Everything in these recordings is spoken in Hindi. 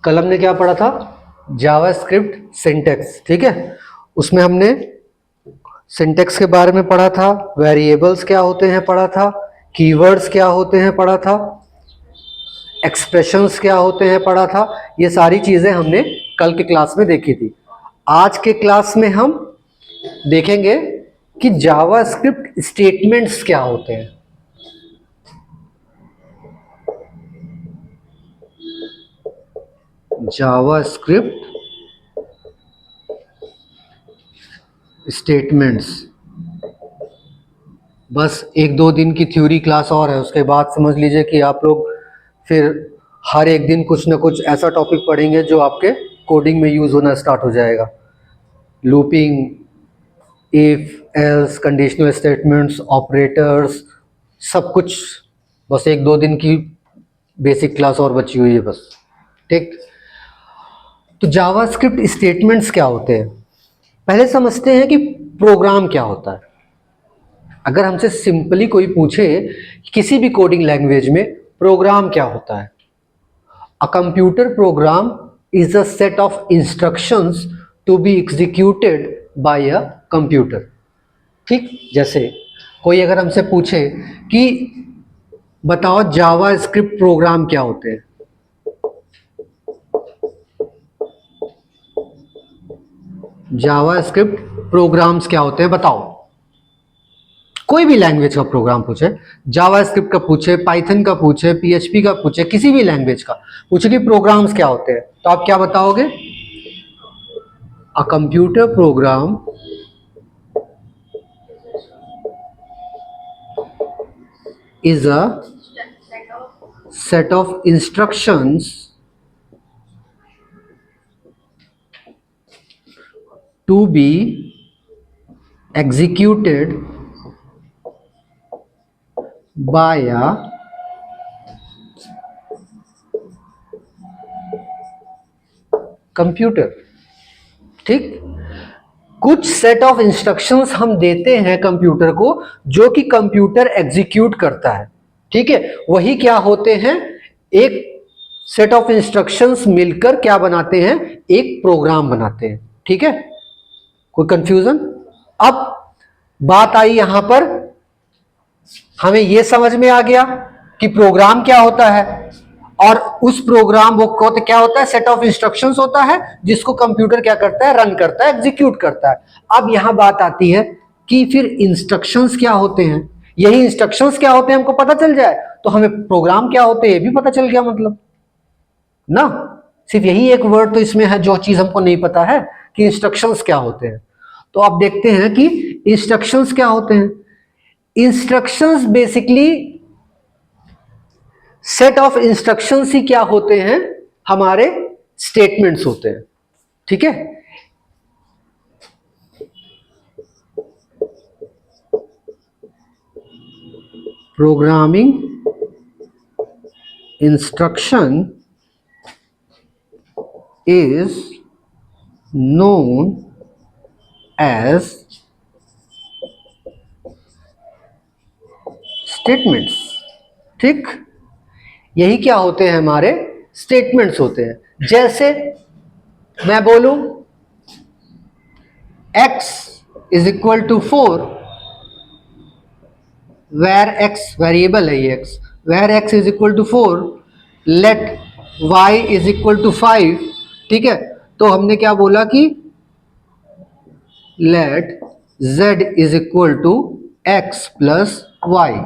कल हमने क्या पढ़ा था? जावास्क्रिप्ट सिंटैक्स, ठीक है। उसमें हमने सिंटैक्स के बारे में पढ़ा था, वेरिएबल्स क्या होते हैं पढ़ा था, कीवर्ड्स क्या होते हैं पढ़ा था, एक्सप्रेशंस क्या होते हैं पढ़ा था। ये सारी चीजें हमने कल के क्लास में देखी थी। आज के क्लास में हम देखेंगे कि जावास्क्रिप्ट स्टेटमेंट्स क्या होते हैं। जावास्क्रिप्ट स्टेटमेंट्स, बस एक दो दिन की थ्योरी क्लास और है, उसके बाद समझ लीजिए कि आप लोग फिर हर एक दिन कुछ ना कुछ ऐसा टॉपिक पढ़ेंगे जो आपके कोडिंग में यूज होना स्टार्ट हो जाएगा। Looping, if, else, conditional statements, operators, सब कुछ बस एक दो दिन की बेसिक क्लास और बची हुई है बस, ठीक। तो जावास्क्रिप्ट स्टेटमेंट्स क्या होते हैं, पहले समझते हैं कि प्रोग्राम क्या होता है। अगर हमसे सिंपली कोई पूछे किसी भी कोडिंग लैंग्वेज में प्रोग्राम क्या होता है, a computer program is a set of instructions to be executed by a computer, ठीक। जैसे कोई अगर हमसे पूछे कि बताओ जावास्क्रिप्ट प्रोग्राम क्या होते हैं, जावास्क्रिप्ट प्रोग्राम्स क्या होते हैं बताओ। कोई भी लैंग्वेज का प्रोग्राम पूछे, जावास्क्रिप्ट का पूछे, पाइथन का पूछे, पीएचपी का पूछे, किसी भी लैंग्वेज का पूछे कि प्रोग्राम्स क्या होते हैं, तो आप क्या बताओगे? अ computer programme is a set of instructions to be executed by a computer, ठीक। कुछ सेट ऑफ इंस्ट्रक्शंस हम देते हैं कंप्यूटर को जो कि कंप्यूटर एग्जीक्यूट करता है, ठीक है। वही क्या होते हैं? एक सेट ऑफ इंस्ट्रक्शंस मिलकर क्या बनाते हैं? एक प्रोग्राम बनाते हैं, ठीक है। कोई कंफ्यूजन? अब बात आई यहां पर, हमें यह समझ में आ गया कि प्रोग्राम क्या होता है, और उस प्रोग्राम वो क्या होता है? सेट ऑफ इंस्ट्रक्शंस होता है जिसको कंप्यूटर क्या करता है? रन करता है, एग्जीक्यूट करता है। अब यहां बात आती है कि फिर इंस्ट्रक्शंस क्या होते हैं। यही इंस्ट्रक्शंस क्या होते हैं हमको पता चल जाए तो हमें प्रोग्राम क्या होते हैं ये भी पता चल गया, मतलब ना। सिर्फ यही एक वर्ड तो इसमें है जो चीज हमको नहीं पता है कि इंस्ट्रक्शंस क्या होते हैं। तो आप देखते हैं कि इंस्ट्रक्शंस क्या होते हैं। Instructions basically set of instructions ही क्या होते हैं? हमारे स्टेटमेंट्स होते हैं, ठीक है। Programming instruction is known as statements, ठीक। यही क्या होते हैं? हमारे स्टेटमेंट्स होते हैं। जैसे मैं बोलूं x is equal to 4, var x variable है ये x, var x is equal to 4, let y is equal to 5, ठीक है। तो हमने क्या बोला कि let z is equal to x plus y.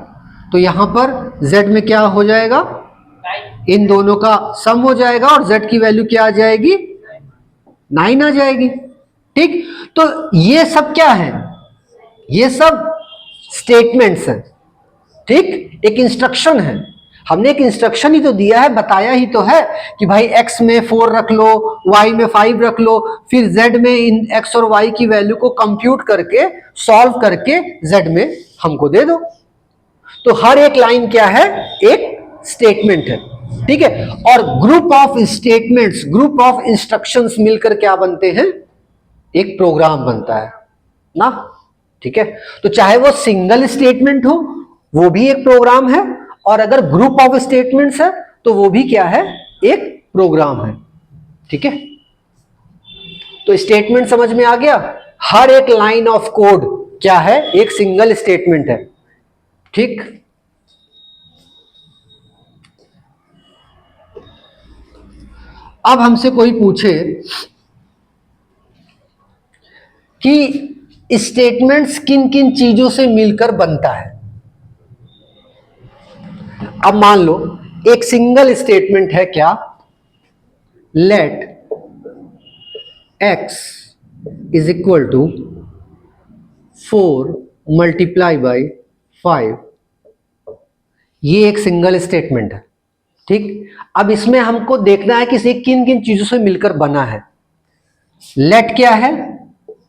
तो यहां पर z में क्या हो जाएगा? इन दोनों का सम हो जाएगा और z की वैल्यू क्या आ जाएगी? 9 आ जाएगी, ठीक। तो ये सब क्या है? ये सब स्टेटमेंट्स हैं, ठीक। एक इंस्ट्रक्शन है, हमने एक इंस्ट्रक्शन ही तो दिया है, बताया ही तो है कि भाई x में 4 रख लो, y में 5 रख लो, फिर z में इन x और y की वैल्यू को कंप्यूट करके सॉल्व करके z में हमको दे दो। तो हर एक लाइन क्या है? एक स्टेटमेंट है, ठीक है। और group of statements, group of instructions मिलकर क्या बनते हैं? एक प्रोग्राम बनता है ना, ठीक है। तो चाहे वो सिंगल स्टेटमेंट हो वो भी एक प्रोग्राम है, और अगर ग्रुप ऑफ स्टेटमेंट्स है तो वो भी क्या है? एक प्रोग्राम है, ठीक है, तो स्टेटमेंट समझ में आ गया। हर एक लाइन ऑफ कोड क्या है, एक सिंगल स्टेटमेंट है। ठीक, अब हमसे कोई पूछे कि स्टेटमेंट्स किन किन चीजों से मिलकर बनता है। अब मान लो एक सिंगल स्टेटमेंट है, क्या, let x is equal to 4 multiply by 5, ये एक सिंगल स्टेटमेंट है। ठीक, अब इसमें हमको देखना है कि इसे किन किन चीजों से मिलकर बना है। लेट क्या है,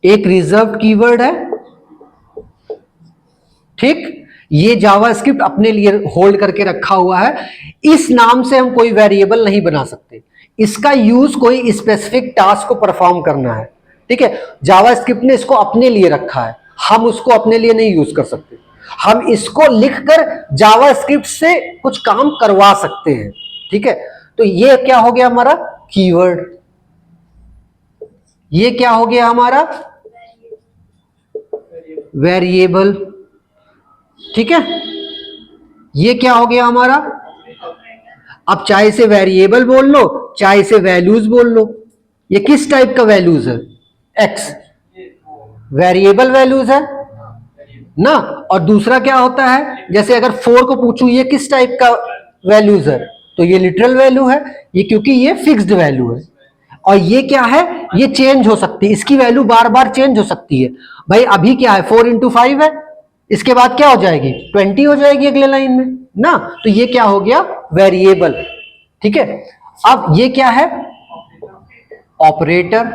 एक रिजर्व कीवर्ड है। ठीक, ये जावास्क्रिप्ट अपने लिए होल्ड करके रखा हुआ है। इस नाम से हम कोई वेरिएबल नहीं बना सकते, इसका यूज कोई स्पेसिफिक टास्क को परफॉर्म करना है। ठीक है, जावास्क्रिप्ट ने इसको अपने लिए रखा है, हम उसको अपने लिए नहीं यूज कर सकते। हम इसको लिखकर जावास्क्रिप्ट से कुछ काम करवा सकते हैं। ठीक है, तो ये क्या हो गया हमारा कीवर्ड, ये क्या हो गया हमारा वेरिएबल। ठीक है, ये क्या हो गया हमारा, अब चाहे इसे वेरिएबल बोल लो चाहे इसे वैल्यूज बोल लो। ये किस टाइप का वैल्यूज है, एक्स, वेरिएबल वैल्यूज है ना। और दूसरा क्या होता है, जैसे अगर 4 को पूछूं ये किस टाइप का वैल्यूज है, तो ये लिटरल वैल्यू है, ये क्योंकि ये फिक्स्ड वैल्यू है। और ये क्या है, ये चेंज हो सकती है, इसकी वैल्यू बार बार चेंज हो सकती है। भाई अभी क्या है 4 इंटू 5 है, इसके बाद क्या हो जाएगी 20 हो जाएगी अगले लाइन में ना। तो ये क्या हो गया वेरिएबल। ठीक है, अब ये क्या है ऑपरेटर।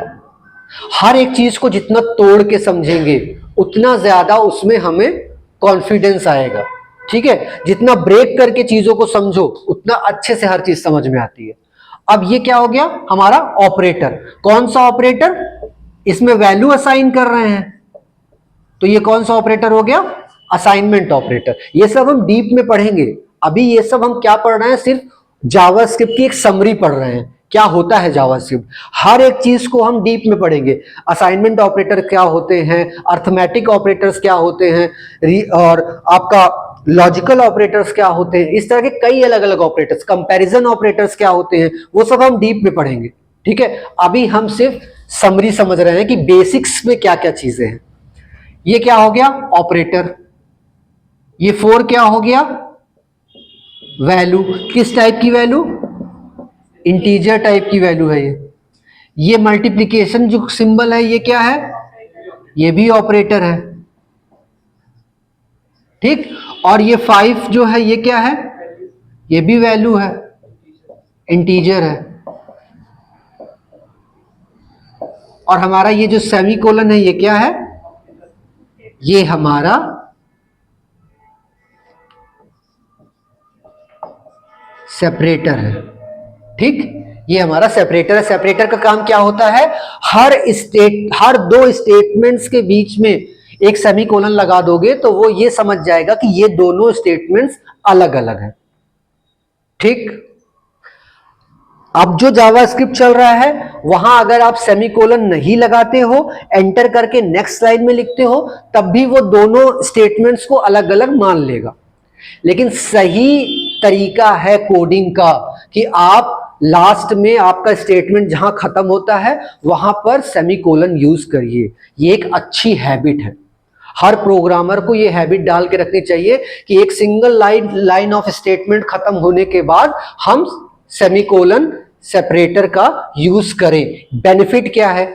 हर एक चीज को जितना तोड़ के समझेंगे उतना ज्यादा उसमें हमें कॉन्फिडेंस आएगा। ठीक है, जितना ब्रेक करके चीजों को समझो उतना अच्छे से हर चीज समझ में आती है। अब ये क्या हो गया हमारा ऑपरेटर। कौन सा ऑपरेटर, इसमें वैल्यू असाइन कर रहे हैं, तो ये कौन सा ऑपरेटर हो गया असाइनमेंट ऑपरेटर। ये सब हम डीप में पढ़ेंगे, अभी ये सब हम क्या पढ़ रहे हैं, सिर्फ जावास्क्रिप्ट की एक समरी पढ़ रहे हैं, क्या होता है जावास्क्रिप्ट। हर एक चीज को हम डीप में पढ़ेंगे, असाइनमेंट ऑपरेटर क्या होते हैं, अर्थमेटिक ऑपरेटर्स क्या होते हैं, और आपका लॉजिकल ऑपरेटर्स क्या होते हैं, इस तरह के कई अलग अलग ऑपरेटर्स, कंपैरिजन ऑपरेटर्स क्या होते हैं, वो सब हम डीप में पढ़ेंगे। ठीक है, अभी हम सिर्फ समरी समझ रहे हैं कि बेसिक्स में क्या क्या चीजें हैं। ये क्या हो गया ऑपरेटर, ये 4 क्या हो गया वैल्यू, किस टाइप की वैल्यू, इंटीजर टाइप की वैल्यू है ये मल्टीप्लिकेशन जो सिंबल है ये क्या है, ये भी ऑपरेटर है। ठीक, और ये 5 जो है ये क्या है, ये भी वैल्यू है, इंटीजर है। और हमारा ये जो सेमीकोलन है ये क्या है, ये हमारा सेपरेटर है। ठीक, ये हमारा सेपरेटर है। सेपरेटर का काम क्या होता है, हर दो स्टेटमेंट्स के बीच में एक सेमीकोलन लगा दोगे तो वो ये समझ जाएगा कि ये दोनों स्टेटमेंट्स अलग अलग हैं। ठीक, अब जो जावास्क्रिप्ट चल रहा है वहां अगर आप सेमीकोलन नहीं लगाते हो, एंटर करके नेक्स्ट लाइन में लिखते हो, तब भी वो दोनों स्टेटमेंट्स को अलग अलग मान लेगा। लेकिन सही तरीका है कोडिंग का कि आप लास्ट में आपका स्टेटमेंट जहां खत्म होता है वहां पर सेमीकोलन यूज करिए। ये एक अच्छी हैबिट है, हर प्रोग्रामर को ये हैबिट डाल के रखनी चाहिए कि एक सिंगल लाइन ऑफ स्टेटमेंट खत्म होने के बाद हम सेमीकोलन सेपरेटर का यूज करें। बेनिफिट क्या है,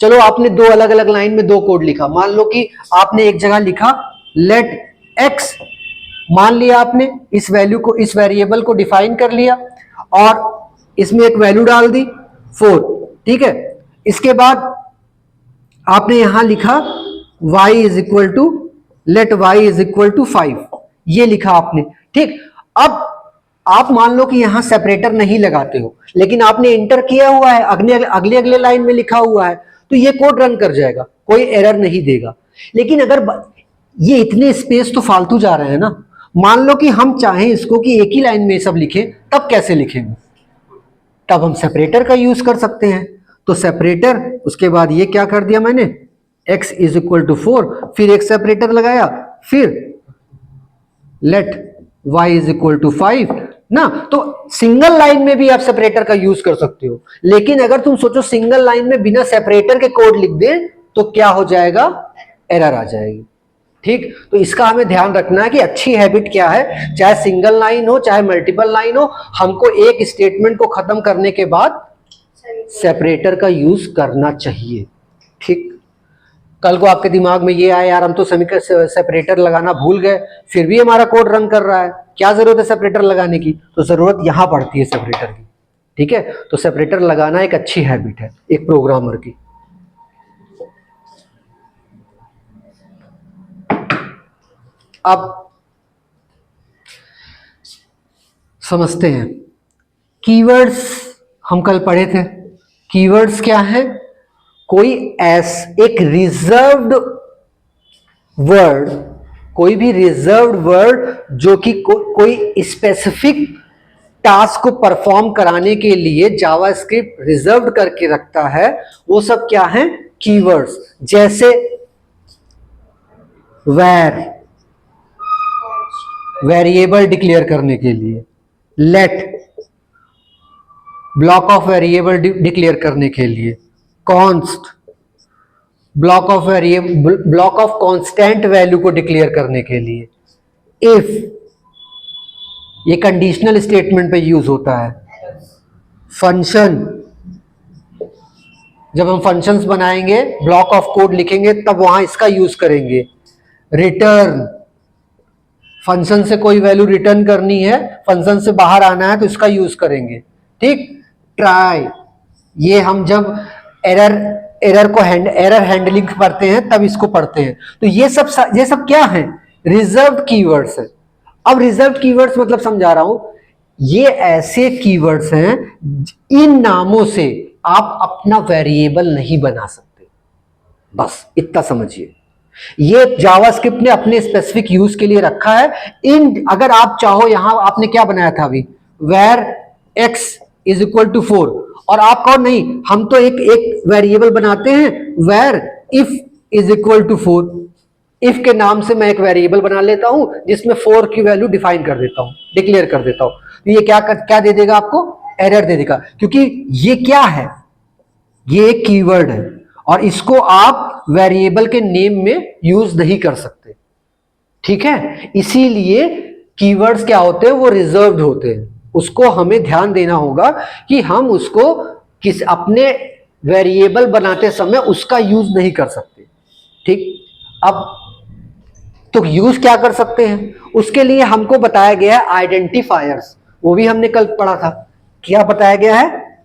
चलो आपने दो अलग अलग लाइन में दो कोड लिखा, मान लो कि आपने एक जगह लिखा लेट एक्स, मान लिया आपने इस वैल्यू को, इस वेरिएबल को डिफाइन कर लिया और इसमें एक वैल्यू डाल दी 4। ठीक है, इसके बाद आपने यहां लिखा y is equal to let y is equal to 5, ये लिखा आपने। ठीक, अब आप मान लो कि यहां सेपरेटर नहीं लगाते हो लेकिन आपने इंटर किया हुआ है, अगले लाइन में लिखा हुआ है, तो ये कोड रन कर जाएगा, कोई एरर नहीं देगा। लेकिन अगर ये इतने स्पेस तो फालतू जा रहे हैं ना, मान लो कि हम चाहें इसको कि एक ही लाइन में सब लिखें, तब कैसे लिखेंगे, तब हम सेपरेटर का यूज कर सकते हैं। तो सेपरेटर, उसके बाद ये क्या कर दिया मैंने, x इज इक्वल टू 4, फिर एक सेपरेटर लगाया, फिर let y is equal to 5 ना। तो सिंगल लाइन में भी आप सेपरेटर का यूज कर सकते हो, लेकिन अगर तुम सोचो सिंगल लाइन में बिना सेपरेटर के कोड लिख दे तो क्या हो जाएगा, एरर आ जाएगी। ठीक, तो इसका हमें ध्यान रखना है कि अच्छी हैबिट क्या है, चाहे सिंगल लाइन हो चाहे मल्टीपल लाइन हो, हमको एक स्टेटमेंट को खत्म करने के बाद सेपरेटर का यूज करना चाहिए। ठीक, कल को आपके दिमाग में ये आया यार हम तो सेपरेटर लगाना भूल गए, फिर भी हमारा कोड रन कर रहा है, क्या जरूरत है सेपरेटर लगाने की, तो जरूरत यहां पड़ती है सेपरेटर की। ठीक है, तो सेपरेटर लगाना एक अच्छी हैबिट है एक प्रोग्रामर की। अब समझते हैं कीवर्ड्स, हम कल पढ़े थे। कीवर्ड्स क्या है, कोई एक रिजर्व्ड वर्ड, कोई भी रिजर्व्ड वर्ड जो कि कोई स्पेसिफिक टास्क को परफॉर्म कराने के लिए जावास्क्रिप्ट रिजर्व्ड करके रखता है, वो सब क्या है, कीवर्ड्स। जैसे वेरिएबल डिक्लेयर करने के लिए, let block of variable declare करने के लिए, const block of constant value को डिक्लेयर करने के लिए, इफ ये कंडीशनल स्टेटमेंट पे यूज होता है, फंक्शन जब हम फंक्शंस बनाएंगे ब्लॉक ऑफ कोड लिखेंगे तब वहां इसका यूज करेंगे, रिटर्न फंक्शन से कोई वैल्यू रिटर्न करनी है, फंक्शन से बाहर आना है तो इसका यूज करेंगे। ठीक, ट्राई, ये हम जब एरर हैंडलिंग पढ़ते हैं तब इसको पढ़ते हैं। तो ये सब क्या है, रिजर्व्ड कीवर्ड्स है। अब रिजर्व्ड कीवर्ड्स मतलब समझा रहा हूं, ये ऐसे कीवर्ड्स हैं इन नामों से आप अपना वेरिएबल नहीं बना सकते, बस इतना समझिए। ये जावास्क्रिप्ट ने अपने स्पेसिफिक यूज के लिए रखा है। इन अगर आप चाहो, यहां आपने क्या बनाया था अभी, var x is equal to 4, और आप कहो नहीं हम तो एक वेरिएबल बनाते हैं var if is equal to 4, if के नाम से मैं एक वेरिएबल बना लेता हूं जिसमें 4 की वैल्यू डिफाइन कर देता हूं, डिक्लेयर कर देता हूं। तो ये क्या दे देगा आपको, एरर दे देगा, क्योंकि ये क्या है, ये एक कीवर्ड है और इसको आप वेरिएबल के नेम में यूज नहीं कर सकते। ठीक है, इसीलिए कीवर्ड्स क्या होते हैं, वो रिजर्व्ड होते हैं। उसको हमें ध्यान देना होगा कि हम उसको अपने वेरिएबल बनाते समय उसका यूज नहीं कर सकते। ठीक, अब तो यूज क्या कर सकते हैं, उसके लिए हमको बताया गया है आइडेंटिफायर्स, वो भी हमने कल पढ़ा था। क्या बताया गया है,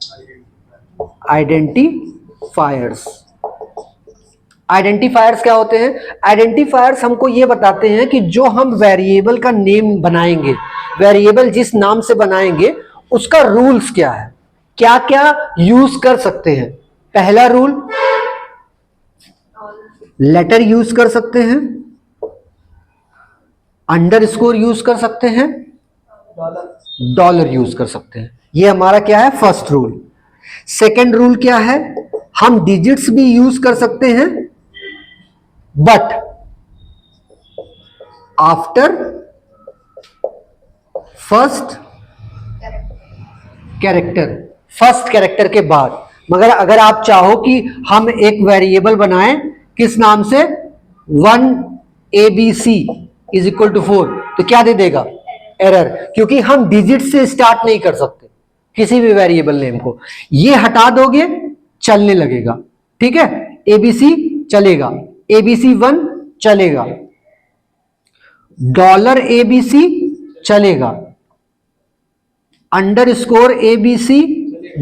आइडेंटिफायर्स। आइडेंटिफायर्स क्या होते हैं, आइडेंटिफायर्स हमको ये बताते हैं कि जो हम वेरिएबल का नेम बनाएंगे, वेरिएबल जिस नाम से बनाएंगे उसका रूल्स क्या है, क्या क्या यूज कर सकते हैं। पहला रूल, लेटर यूज कर सकते हैं, अंडरस्कोर यूज कर सकते हैं, डॉलर यूज कर सकते हैं। ये हमारा क्या है, फर्स्ट रूल। सेकेंड रूल क्या है, हम डिजिट्स भी यूज कर सकते हैं बट आफ्टर फर्स्ट कैरेक्टर के बाद। मगर अगर आप चाहो कि हम एक वेरिएबल बनाएं किस नाम से, 1 ABC इज इक्वल टू 4, तो क्या दे देगा, एरर, क्योंकि हम डिजिट से स्टार्ट नहीं कर सकते किसी भी वेरिएबल नेम को। ये हटा दोगे चलने लगेगा। ठीक है, ABC चलेगा, ABC1 चलेगा, $ABC चलेगा, अंडरस्कोर ABC,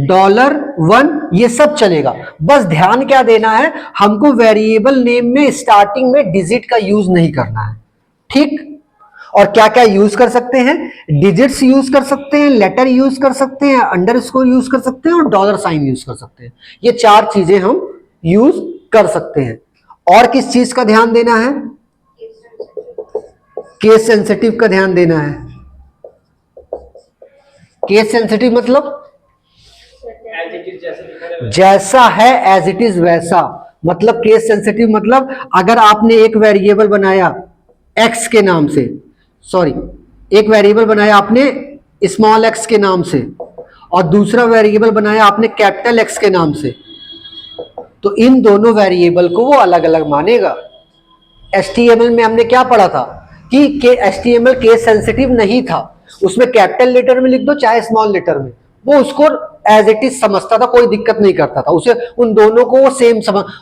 $1 ये सब चलेगा। बस ध्यान क्या देना है, हमको वेरिएबल नेम में स्टार्टिंग में डिजिट का यूज नहीं करना है। ठीक, और क्या क्या यूज कर सकते हैं, डिजिट्स यूज कर सकते हैं, लेटर यूज कर सकते हैं, अंडरस्कोर यूज कर सकते हैं और $साइन यूज कर सकते हैं। ये 4 चीजें हम यूज कर सकते हैं। और किस चीज का ध्यान देना है, केस सेंसिटिव का ध्यान देना है। केस सेंसिटिव मतलब जैसा है एज इट इज वैसा, मतलब केस सेंसिटिव मतलब अगर आपने एक वेरिएबल बनाया एक्स के नाम से, सॉरी एक वेरिएबल बनाया आपने स्मॉल एक्स के नाम से और दूसरा वेरिएबल बनाया आपने कैपिटल एक्स के नाम से, तो इन दोनों वेरिएबल को वो अलग अलग मानेगा। HTML में हमने क्या पढ़ा था कि HTML केस सेंसिटिव नहीं था, उसमें कैपिटल लेटर में लिख दो चाहे स्मॉल लेटर में, वो उसको एज इट इज समझता था, कोई दिक्कत नहीं करता था उसे, उन दोनों को वो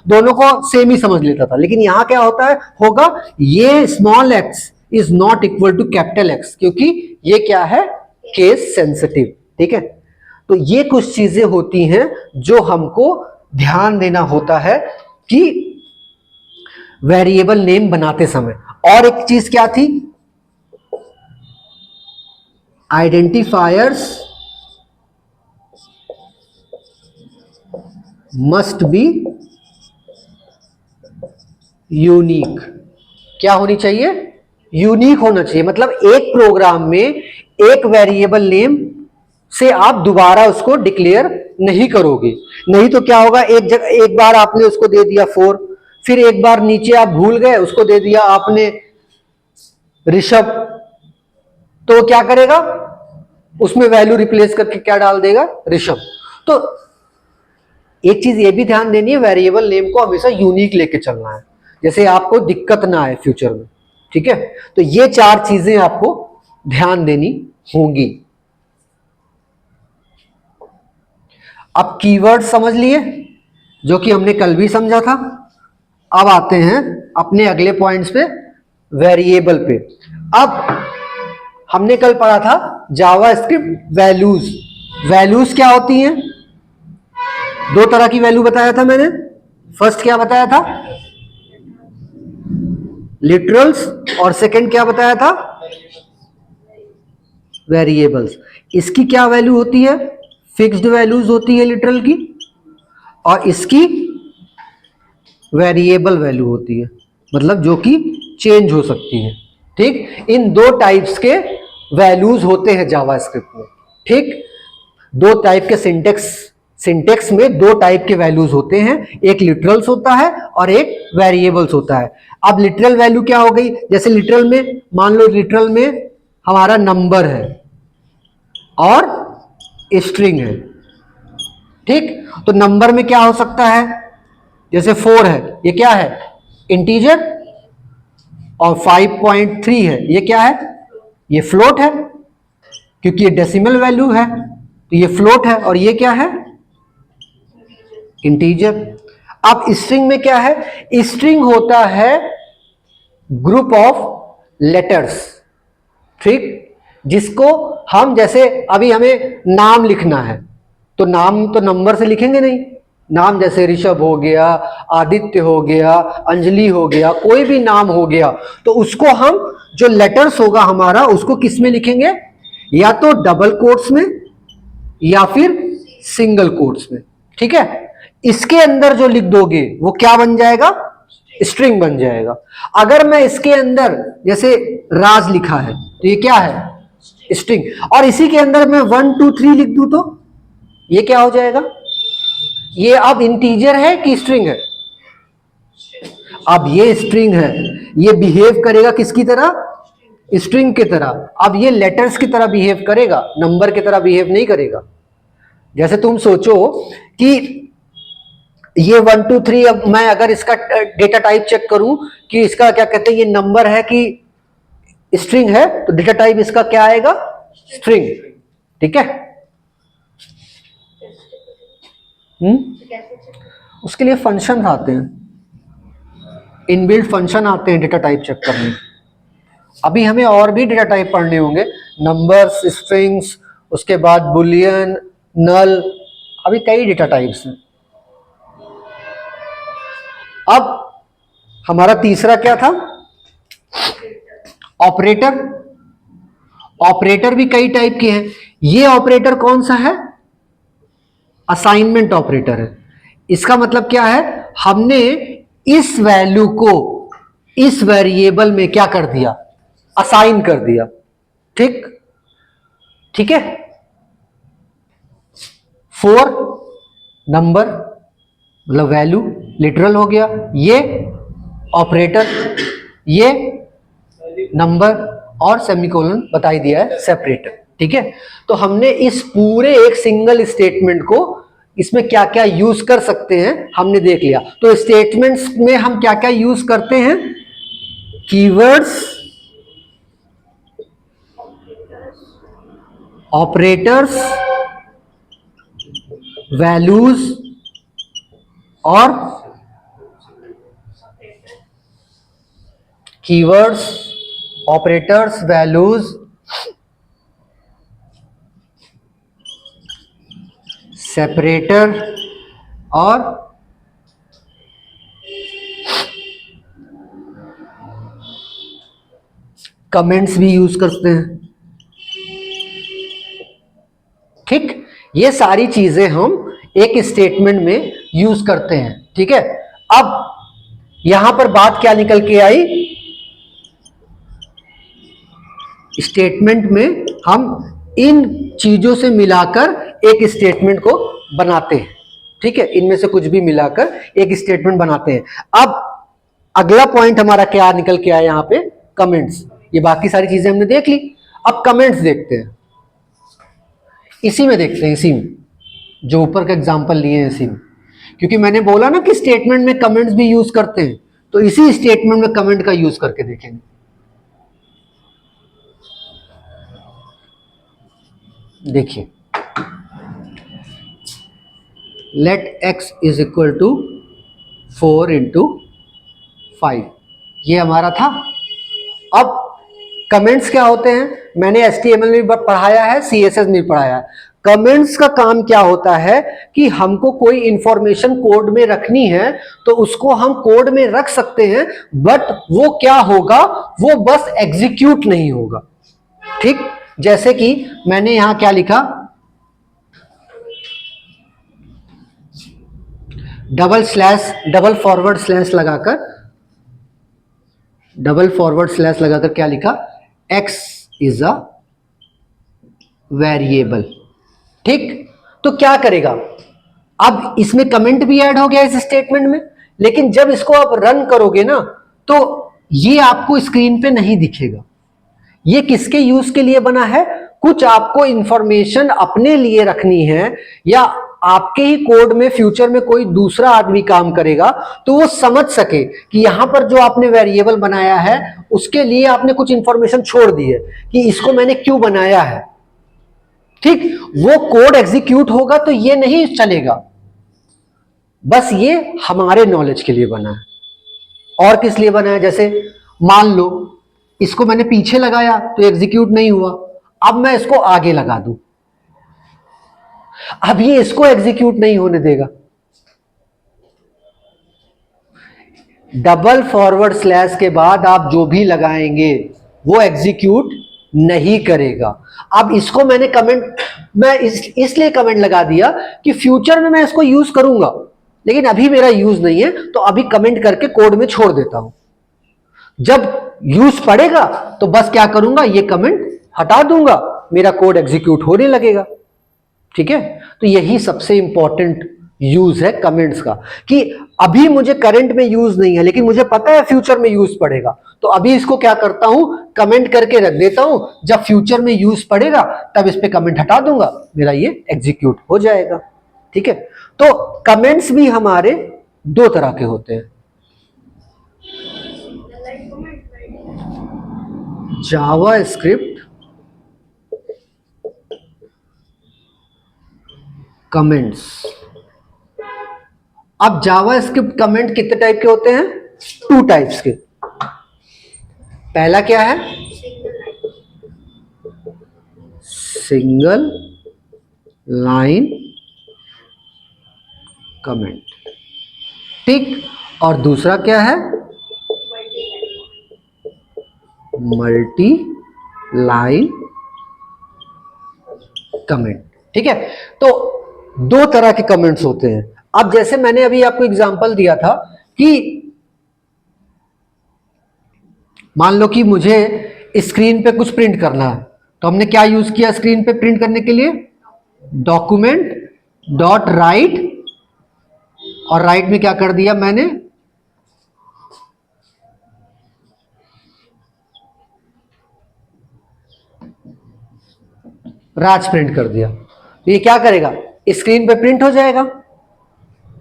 दोनों को सेम ही समझ लेता था। लेकिन यहां क्या होता है होगा, ये small x is not equal to capital x, क्योंकि ये क्या है केस सेंसिटिव। ठीक है, तो ये कुछ चीजें होती हैं जो हमको ध्यान देना होता है कि वेरिएबल नेम बनाते समय। और एक चीज क्या थी, आइडेंटिफायर्स मस्ट बी यूनिक। क्या होनी चाहिए, यूनिक होना चाहिए, मतलब एक प्रोग्राम में एक वेरिएबल नेम से आप दोबारा उसको डिक्लेयर नहीं करोगे, नहीं तो क्या होगा, एक बार आपने उसको दे दिया 4, फिर एक बार नीचे आप भूल गए उसको दे दिया आपने ऋषभ, तो क्या करेगा, उसमें वैल्यू रिप्लेस करके क्या डाल देगा, ऋषभ। तो एक चीज ये भी ध्यान देनी है, वेरिएबल नेम को हमेशा यूनिक लेके चलना है, जैसे आपको दिक्कत ना आए फ्यूचर में। ठीक है, तो ये 4 चीजें आपको ध्यान देनी होंगी। अब कीवर्ड समझ लिए, जो कि हमने कल भी समझा था। अब आते हैं अपने अगले पॉइंट्स पे, वेरिएबल पे। अब हमने कल पढ़ा था जावास्क्रिप्ट वैल्यूज। वैल्यूज क्या होती हैं, 2 तरह की वैल्यू बताया था मैंने। फर्स्ट क्या बताया था, लिटरल्स, और सेकंड क्या बताया था, वेरिएबल्स। इसकी क्या वैल्यू होती है, फिक्स्ड वैल्यूज होती है लिटरल की, और इसकी वेरिएबल वैल्यू होती है, मतलब जो कि चेंज हो सकती है। ठीक, इन 2 टाइप्स के वैल्यूज होते हैं जावास्क्रिप्ट में। ठीक, 2 टाइप के सिंटेक्स में 2 टाइप के वैल्यूज होते हैं, एक लिटरल्स होता है और एक वेरिएबल्स होता है। अब लिटरल वैल्यू क्या हो गई, जैसे लिटरल में मान लो लिटरल में हमारा नंबर है और स्ट्रिंग है। ठीक, तो नंबर में क्या हो सकता है, जैसे 4 है, ये क्या है, इंटीजर, और 5.3 है, ये क्या है, ये फ्लोट है, क्योंकि ये डेसिमल वैल्यू है, तो ये फ्लोट है, और ये क्या है, इंटीजर। अब स्ट्रिंग में क्या है, स्ट्रिंग होता है ग्रुप ऑफ लेटर्स। ठीक, जिसको हम, जैसे अभी हमें नाम लिखना है, तो नाम तो नंबर से लिखेंगे नहीं, नाम जैसे ऋषभ हो गया, आदित्य हो गया, अंजलि हो गया, कोई भी नाम हो गया, तो उसको हम जो लेटर्स होगा हमारा उसको किस में लिखेंगे, या तो डबल कोट्स में या फिर सिंगल कोट्स में। ठीक है, इसके अंदर जो लिख दोगे वो क्या बन जाएगा, स्ट्रिंग बन जाएगा। अगर मैं इसके अंदर जैसे राज लिखा है तो ये क्या है, स्ट्रिंग, और इसी के अंदर मैं 1 2 3 लिख दूं तो ये क्या हो जाएगा, ये अब इंटीजर है कि स्ट्रिंग है, अब ये स्ट्रिंग है, ये बिहेव करेगा किसकी तरह, स्ट्रिंग की तरह। अब ये लेटर्स की तरह बिहेव करेगा, नंबर की तरह बिहेव नहीं करेगा। जैसे तुम सोचो कि ये 1 2 3, अब मैं अगर इसका डेटा टाइप चेक करूं कि इसका क्या कहते हैं, ये नंबर है कि स्ट्रिंग है, तो डेटा टाइप इसका क्या आएगा, स्ट्रिंग। ठीक है, उसके लिए फंक्शन आते हैं, इनबिल्ट फंक्शन आते हैं डेटा टाइप चेक करने। अभी हमें और भी डेटा टाइप पढ़ने होंगे, नंबर्स, स्ट्रिंग्स, उसके बाद बुलियन, नल, अभी कई डेटा टाइप्स हैं। अब हमारा तीसरा क्या था, ऑपरेटर। ऑपरेटर भी कई टाइप के हैं। ये ऑपरेटर कौन सा है, असाइनमेंट ऑपरेटर है। इसका मतलब क्या है, हमने इस वैल्यू को इस वेरिएबल में क्या कर दिया, असाइन कर दिया। ठीक, ठीक है, 4 नंबर मतलब वैल्यू लिटरल हो गया, ये ऑपरेटर, ये नंबर और सेमीकोलन बता ही दिया है सेपरेटर। ठीक है, तो हमने इस पूरे एक सिंगल स्टेटमेंट को इसमें क्या क्या यूज कर सकते हैं हमने देख लिया। तो स्टेटमेंट्स में हम क्या क्या यूज करते हैं, कीवर्ड्स, ऑपरेटर्स, वैल्यूज और कीवर्ड्स, ऑपरेटर्स, वैल्यूज, सेपरेटर और कमेंट्स भी यूज करते हैं। ठीक, ये सारी चीजें हम एक स्टेटमेंट में यूज करते हैं। ठीक है, अब यहां पर बात क्या निकल के आई, स्टेटमेंट में हम इन चीजों से मिलाकर एक स्टेटमेंट को बनाते हैं। ठीक है, इनमें से कुछ भी मिलाकर एक स्टेटमेंट बनाते हैं। अब अगला पॉइंट हमारा क्या निकल के आया यहां पे, कमेंट्स। ये बाकी सारी चीजें हमने देख ली, अब कमेंट्स देखते हैं। इसी में देखते हैं, इसी में जो ऊपर का एग्जांपल लिए हैं इसी में, क्योंकि मैंने बोला ना कि स्टेटमेंट में कमेंट्स भी यूज करते हैं, तो इसी स्टेटमेंट में कमेंट का यूज करके देखेंगे। देखिए, let x is equal to 4 into 5, ये हमारा था। अब कमेंट्स क्या होते हैं, मैंने HTML में पढ़ाया है, CSS में पढ़ाया है। कमेंट्स का काम क्या होता है कि हमको कोई इंफॉर्मेशन कोड में रखनी है तो उसको हम कोड में रख सकते हैं, बट वो क्या होगा, वो बस एग्जीक्यूट नहीं होगा। ठीक, जैसे कि मैंने यहां क्या लिखा, डबल फॉरवर्ड स्लैश लगाकर क्या लिखा, x इज अ वेरिएबल। ठीक, तो क्या करेगा, अब इसमें कमेंट भी ऐड हो गया इस स्टेटमेंट में, लेकिन जब इसको आप रन करोगे ना तो ये आपको स्क्रीन पे नहीं दिखेगा। ये किसके यूज के लिए बना है, कुछ आपको इंफॉर्मेशन अपने लिए रखनी है या आपके ही कोड में फ्यूचर में कोई दूसरा आदमी काम करेगा तो वो समझ सके कि यहां पर जो आपने वेरिएबल बनाया है उसके लिए आपने कुछ इंफॉर्मेशन छोड़ दी है कि इसको मैंने क्यों बनाया है। ठीक, वो कोड एग्जीक्यूट होगा तो ये नहीं चलेगा, बस ये हमारे नॉलेज के लिए बना है। और किस लिए बना है, जैसे मान लो इसको मैंने पीछे लगाया तो एग्जीक्यूट नहीं हुआ, अब मैं इसको आगे लगा दूं, अब ये इसको एग्जीक्यूट नहीं होने देगा। डबल फॉरवर्ड स्लैश के बाद आप जो भी लगाएंगे वो एग्जीक्यूट नहीं करेगा। अब इसको मैंने कमेंट, मैं इसलिए कमेंट लगा दिया कि फ्यूचर में मैं इसको यूज करूंगा, लेकिन अभी मेरा यूज नहीं है तो अभी कमेंट करके कोड में छोड़ देता हूं। जब यूज पड़ेगा तो बस क्या करूंगा, ये कमेंट हटा दूंगा, मेरा कोड एग्जीक्यूट होने लगेगा। ठीक है, तो यही सबसे इंपॉर्टेंट यूज है कमेंट्स का, कि अभी मुझे करंट में यूज नहीं है लेकिन मुझे पता है फ्यूचर में यूज पड़ेगा, तो अभी इसको क्या करता हूं, कमेंट करके रख देता हूं, जब फ्यूचर में यूज पड़ेगा तब इस पे कमेंट हटा दूंगा, मेरा ये एग्जीक्यूट हो जाएगा। ठीक है, तो कमेंट्स भी हमारे दो तरह के होते हैं, जावा स्क्रिप्ट कमेंट्स। अब जावा स्क्रिप्ट कमेंट कितने टाइप के होते हैं, 2 टाइप्स के। पहला क्या है, सिंगल लाइन कमेंट। ठीक, और दूसरा क्या है, मल्टी लाइन कमेंट। ठीक है, तो 2 तरह के कमेंट्स होते हैं। अब जैसे मैंने अभी आपको एग्जांपल दिया था कि मान लो कि मुझे स्क्रीन पे कुछ प्रिंट करना है, तो हमने क्या यूज किया स्क्रीन पे प्रिंट करने के लिए, डॉक्यूमेंट डॉट राइट और राइट में क्या कर दिया मैंने, राज प्रिंट कर दिया। तो ये क्या करेगा, स्क्रीन पे प्रिंट हो जाएगा।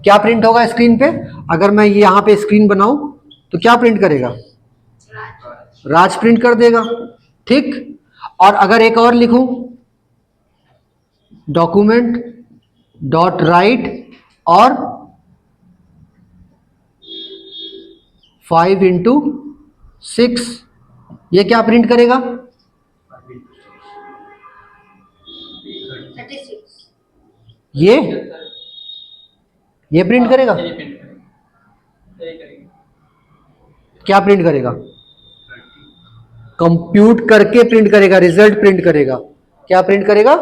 क्या प्रिंट होगा स्क्रीन पे, अगर मैं यहां पे स्क्रीन बनाऊं तो क्या प्रिंट करेगा, राज प्रिंट कर देगा। ठीक, और अगर एक और लिखूं, डॉक्यूमेंट डॉट राइट और 5x6, ये क्या प्रिंट करेगा, 36। ये प्रिंट करेगा, क्या प्रिंट करेगा, कंप्यूट करके प्रिंट करेगा, रिजल्ट प्रिंट करेगा। क्या प्रिंट करेगा,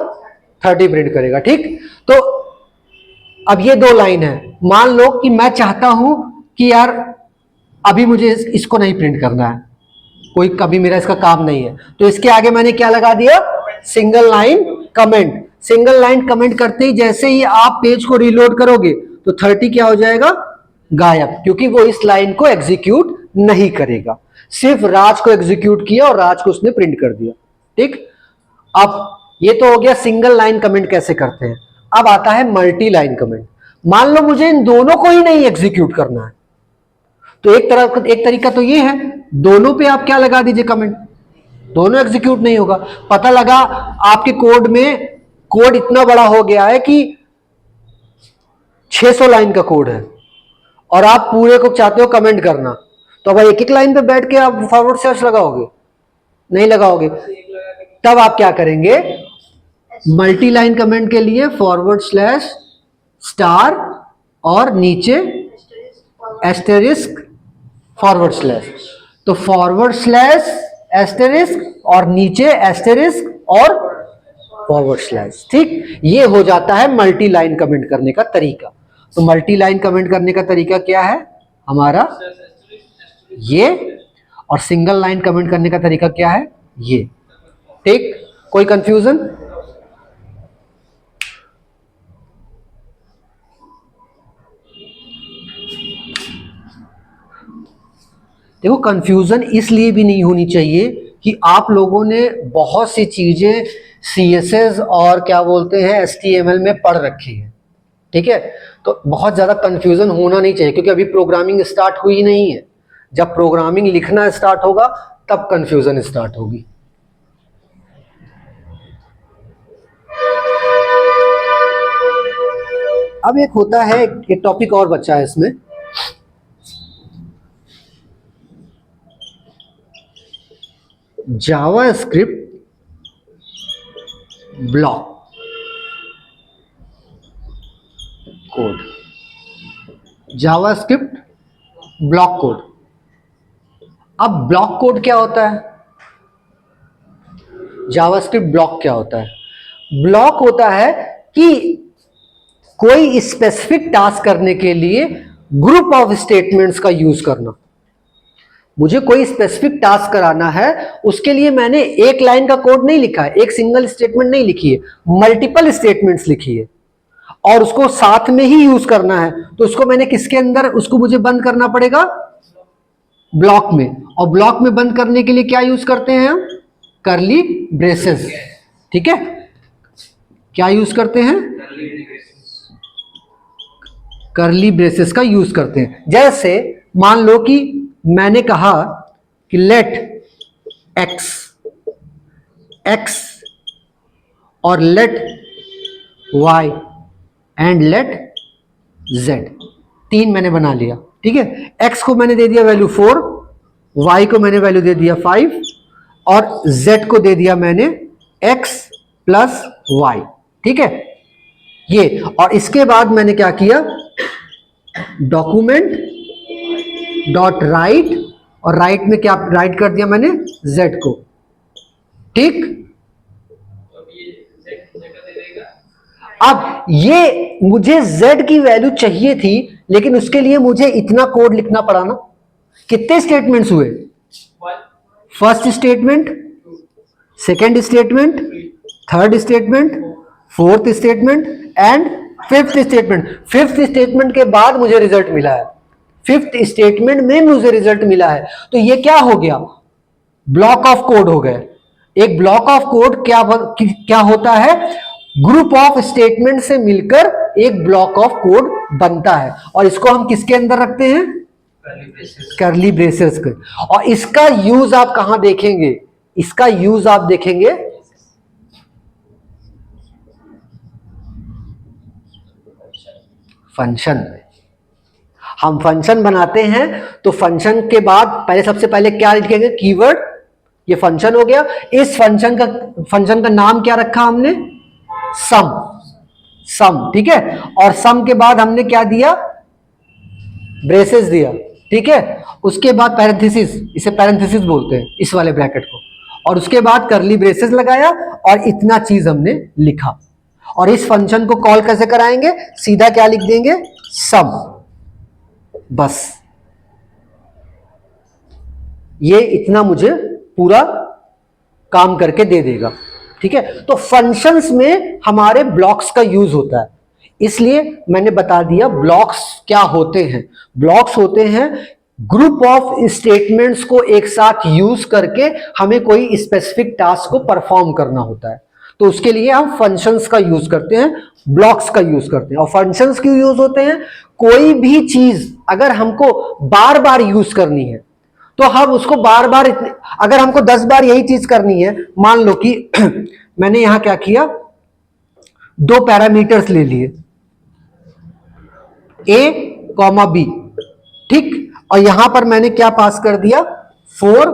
30 प्रिंट करेगा। ठीक, तो अब ये दो लाइन है। मान लो कि मैं चाहता हूं कि यार अभी मुझे इसको नहीं प्रिंट करना है, कोई कभी मेरा इसका काम नहीं है, तो इसके आगे मैंने क्या लगा दिया, single line comment. Single line comment करते ही जैसे ही आप पेज को रीलोड करोगे तो 30 क्या हो जाएगा, गायब, क्योंकि वो इस लाइन को एग्जीक्यूट नहीं करेगा। सिर्फ राज को एग्जीक्यूट किया और राज को उसने प्रिंट कर दिया। ठीक, अब ये तो हो गया सिंगल लाइन कमेंट कैसे करते हैं। अब आता है मल्टी लाइन कमेंट। मान लो मुझे इन दोनों को ही नहीं एग्जीक्यूट करना है, तो एक तरीका तो ये है, दोनों पे आप क्या लगा दीजिए कमेंट, दोनों एग्जीक्यूट नहीं होगा। पता लगा आपके कोड में कोड इतना बड़ा हो गया है कि 600 लाइन का कोड है और आप पूरे को चाहते हो कमेंट करना, तो अब एक एक लाइन पे बैठ के आप फॉरवर्ड स्लैश लगाओगे, नहीं लगाओगे। तब आप क्या करेंगे, मल्टी लाइन कमेंट के लिए फॉरवर्ड स्लैश स्टार और नीचे एस्टेरिस्क फॉरवर्ड स्लैश, तो फॉरवर्ड स्लैश एस्टेरिस्क और नीचे एस्टेरिस्क और फॉरवर्ड स्लैश। ठीक, ये हो जाता है मल्टी लाइन कमेंट करने का तरीका। तो मल्टी लाइन कमेंट करने का तरीका क्या है हमारा, ये, और सिंगल लाइन कमेंट करने का तरीका क्या है, ये। ठीक, कोई कंफ्यूजन, देखो कंफ्यूजन इसलिए भी नहीं होनी चाहिए कि आप लोगों ने बहुत सी चीजें CSS और क्या बोलते हैं HTML में पढ़ रखी है। ठीक है, तो बहुत ज्यादा कंफ्यूजन होना नहीं चाहिए, क्योंकि अभी प्रोग्रामिंग स्टार्ट हुई नहीं है। जब प्रोग्रामिंग लिखना स्टार्ट होगा तब कंफ्यूजन स्टार्ट होगी। अब एक होता है, एक टॉपिक और बचा है इसमें, JavaScript block code. JavaScript block code. अब ब्लॉक कोड क्या होता है, जावास्क्रिप्ट ब्लॉक क्या होता है, ब्लॉक होता है कि कोई स्पेसिफिक टास्क करने के लिए ग्रुप ऑफ स्टेटमेंट्स का यूज करना। मुझे कोई स्पेसिफिक टास्क कराना है, उसके लिए मैंने एक लाइन का कोड नहीं लिखा है, एक सिंगल स्टेटमेंट नहीं लिखी है, मल्टीपल स्टेटमेंट्स लिखी है और उसको साथ में ही यूज करना है। तो उसको मैंने किसके अंदर, उसको मुझे बंद करना पड़ेगा ब्लॉक में। और ब्लॉक में बंद करने के लिए क्या यूज करते हैं हम, करली ब्रेसेस। ठीक है, क्या यूज करते हैं, करली ब्रेसेस का यूज करते हैं। जैसे मान लो कि मैंने कहा कि लेट x और let y and let z, तीन मैंने बना लिया। ठीक है, x को मैंने दे दिया वैल्यू 4, y को मैंने वैल्यू दे दिया 5 और z को दे दिया मैंने x प्लस y। ठीक है, ये, और इसके बाद मैंने क्या किया, डॉक्यूमेंट डॉट राइट, और राइट में क्या राइट कर दिया मैंने, z को। ठीक, अब ये मुझे z की वैल्यू चाहिए थी, लेकिन उसके लिए मुझे इतना कोड लिखना पड़ा ना। कितने स्टेटमेंट्स हुए, first statement, second statement, third statement, fourth statement and fifth statement के बाद मुझे रिजल्ट मिला है, फिफ्थ स्टेटमेंट में मुझे रिजल्ट मिला है। तो ये क्या हो गया, ब्लॉक ऑफ कोड हो गए। एक ब्लॉक ऑफ कोड क्या होता है, ग्रुप ऑफ स्टेटमेंट से मिलकर एक ब्लॉक ऑफ कोड बनता है, और इसको हम किसके अंदर रखते हैं, करली ब्रेसेस के। और इसका यूज आप कहां देखेंगे, इसका यूज आप देखेंगे फंक्शन में। हम फंक्शन बनाते हैं तो फंक्शन के बाद पहले सबसे पहले क्या लिखेंगे, कीवर्ड, ये फंक्शन हो गया। इस फंक्शन का नाम क्या रखा हमने, सम, ठीक है। और सम के बाद हमने क्या दिया, ब्रेसेस दिया, ठीक है। उसके बाद पैरेंथेसिस, इसे पैरेंथेसिस बोलते हैं इस वाले ब्रैकेट को, और उसके बाद करली ब्रेसेस लगाया और इतना चीज हमने लिखा। और इस फंक्शन को कॉल कैसे कराएंगे, सीधा क्या लिख देंगे, सम, बस ये इतना मुझे पूरा काम करके दे देगा, ठीक है। तो फंक्शंस में हमारे ब्लॉक्स का यूज होता है, इसलिए मैंने बता दिया ब्लॉक्स क्या होते हैं। ब्लॉक्स होते हैं ग्रुप ऑफ स्टेटमेंट्स को एक साथ यूज करके हमें कोई स्पेसिफिक टास्क को परफॉर्म करना होता है, तो उसके लिए हम फंक्शंस का यूज करते हैं, ब्लॉक्स का यूज करते हैं। और फंक्शंस क्यों यूज होते हैं, कोई भी चीज अगर हमको बार बार यूज करनी है तो हम उसको बार बार, अगर हमको 10 बार यही चीज करनी है, मान लो कि मैंने यहां क्या किया, 2 पैरामीटर्स ले लिए a, b, ठीक। और यहां पर मैंने क्या पास कर दिया, 4,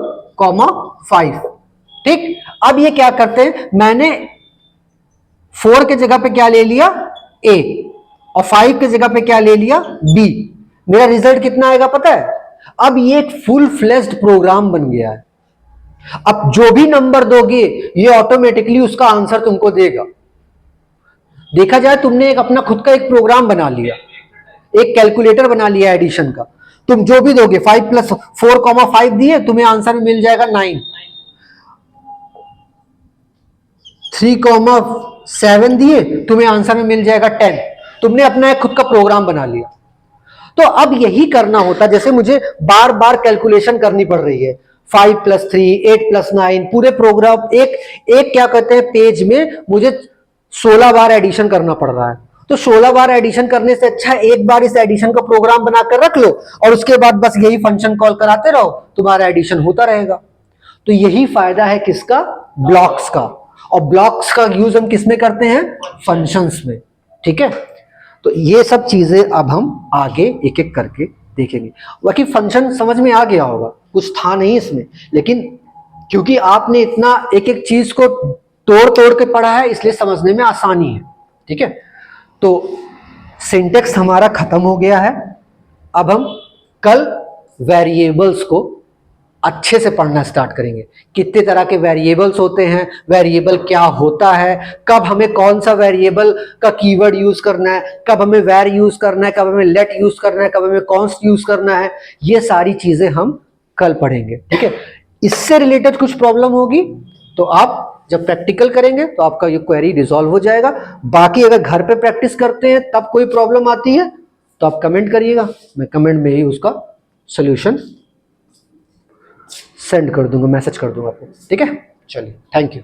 5, ठीक। अब ये क्या करते हैं, मैंने 4 के जगह पे क्या ले लिया, a, और 5 के जगह पे क्या ले लिया, b। मेरा रिजल्ट कितना आएगा पता है, अब ये एक फुल फ्लेज्ड प्रोग्राम बन गया है। अब जो भी नंबर दोगे ये ऑटोमेटिकली उसका आंसर तुमको देगा। देखा जाए तुमने एक अपना खुद का एक प्रोग्राम बना लिया, एक कैलकुलेटर बना लिया एडिशन का। तुम जो भी दोगे 5 + 4, 5 दिए, तुम्हें आंसर मिल जाएगा 9। 3, 7 दिए, तुम्हें आंसर में मिल जाएगा 10। तुमने अपना एक खुद का प्रोग्राम बना लिया। तो अब यही करना होता, जैसे मुझे बार बार कैलकुलेशन करनी पड़ रही है, 5 + 3, 8 + 9, पूरे प्रोग्राम एक क्या कहते हैं पेज में मुझे 16 बार एडिशन करना पड़ रहा है। तो 16 बार एडिशन करने से अच्छा एक बार इस एडिशन का प्रोग्राम बनाकर रख लो और उसके बाद बस यही फंक्शन कॉल कराते रहो, तुम्हारा एडिशन होता रहेगा। तो यही फायदा है किसका, ब्लॉक्स का। और ब्लॉक्स का यूज हम किसमें करते हैं, फंक्शंस में, ठीक है। तो ये सब चीजें अब हम आगे एक एक करके देखेंगे। बाकी फंक्शन समझ में आ गया होगा, कुछ था नहीं इसमें, लेकिन क्योंकि आपने इतना एक एक चीज को तोड़ तोड़ के पढ़ा है इसलिए समझने में आसानी है, ठीक है। तो सिंटेक्स हमारा खत्म हो गया है। अब हम कल वेरिएबल्स को अच्छे से पढ़ना स्टार्ट करेंगे। कितने तरह के वेरिएबल्स होते हैं, वेरिएबल क्या होता है, कब हमें कौन सा वेरिएबल का कीवर्ड यूज करना है, कब हमें वेर यूज करना है, कब हमें लेट यूज करना है, कब हमें कॉन्स्ट यूज करना है, ये सारी चीजें हम कल पढ़ेंगे, ठीक है। इससे रिलेटेड कुछ प्रॉब्लम होगी तो आप जब प्रैक्टिकल करेंगे तो आपका ये क्वेरी रिजॉल्व हो जाएगा। बाकी अगर घर पे प्रैक्टिस करते हैं तब कोई प्रॉब्लम आती है तो आप कमेंट करिएगा, मैं कमेंट में ही उसका सोल्यूशन सेंड कर दूंगा, मैसेज कर दूंगा आपको, ठीक है। चलिए, थैंक यू।